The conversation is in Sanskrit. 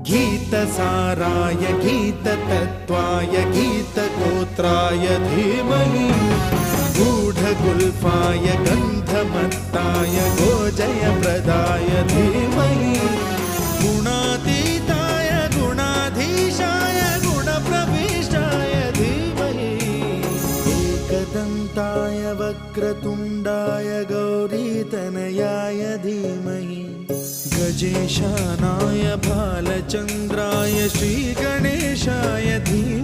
गीतसाराय गीततत्त्वाय गीतगोत्राय धीमहि गूढगुल्फाय गन्धमत्ताय गोजयप्रदाय धीमहि गुणातीताय गुणाधीशाय गुणप्रविष्टाय धीमहि एकदन्ताय वक्रतुण्डाय गौरीतनयाय धीमहि गजेशानाय भालचन्द्राय श्रीगणेशाय धीमहि